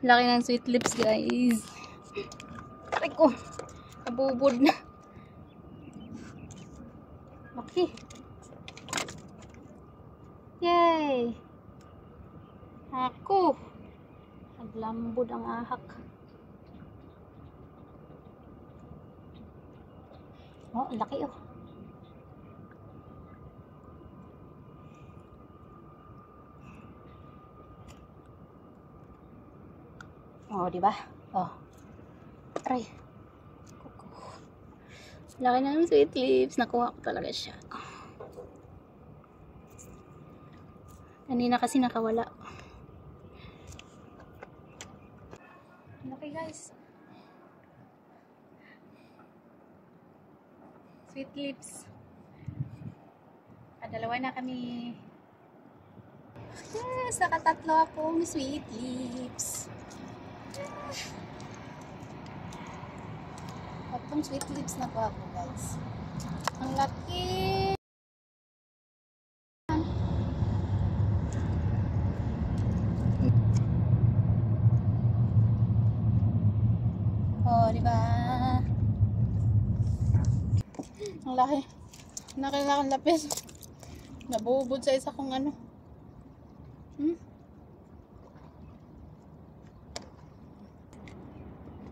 Laki ng sweet lips, guys. Aray ko. Nabubod na. Okay. Yay! Ako. Naglambod ang ahak. Oh, laki oh. Oh, di ba? Oh. Aray. Laki na ng sweet lips. Nakuha ko talaga siya. Kanina kasi nakawala. Okay guys. Sweet lips. Dalawa na kami. Yes, nakatatlo akong sweet lips. Tatlong sweet lips na po ako guys. Ang laki. Oh, di ba? Ang laki. Nakailangan lapis. Nabubod sa isa kong ano.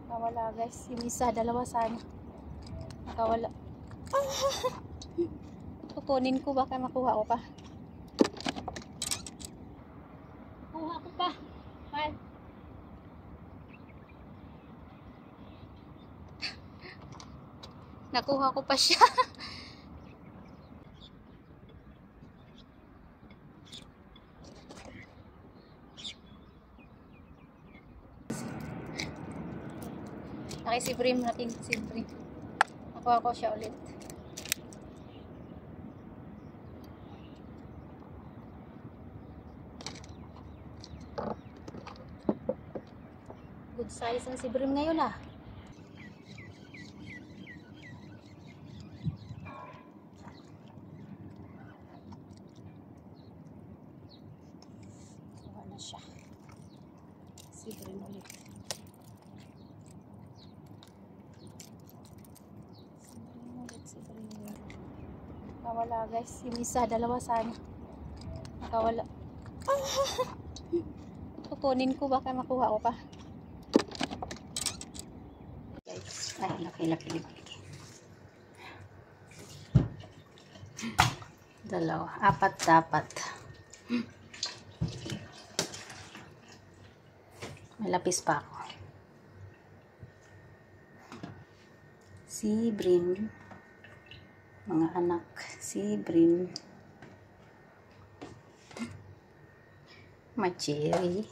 Nakawala guys. Yung isa, dalawa sana. Nakawala. Kukunin ko, baka makuha ko pa. Kuha ko pa. Bye. Nakuha ko pa siya. Okay, si Brim natin. Si Brim. Nakuha ko siya ulit. Good size ang si Brim ngayon ah. Siya. Si Brim ulit. Si Brim. Nakawala guys. Yung isa, dalawa sana. Nakawala. Kukunin ko, baka makuha ko pa. Guys. Ay, laki. Dalawa. Apat dapat. May lapis pa ako. Si Brim. Mga anak. Si Brim. May cherry.